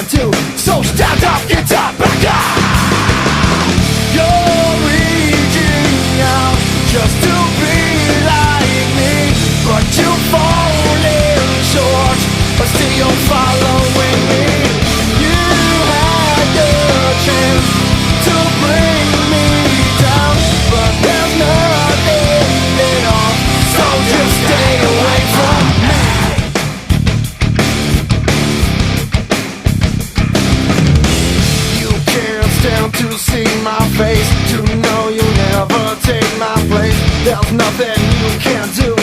do. So stand up, get up, back up. You're reaching out just to be like me, but you're falling short, but still you're following me. You had your chance to bring me down, but there's nothing at all, so just stay away from me. You can't stand to see my face, to know you'll never take my place. There's nothing you can do.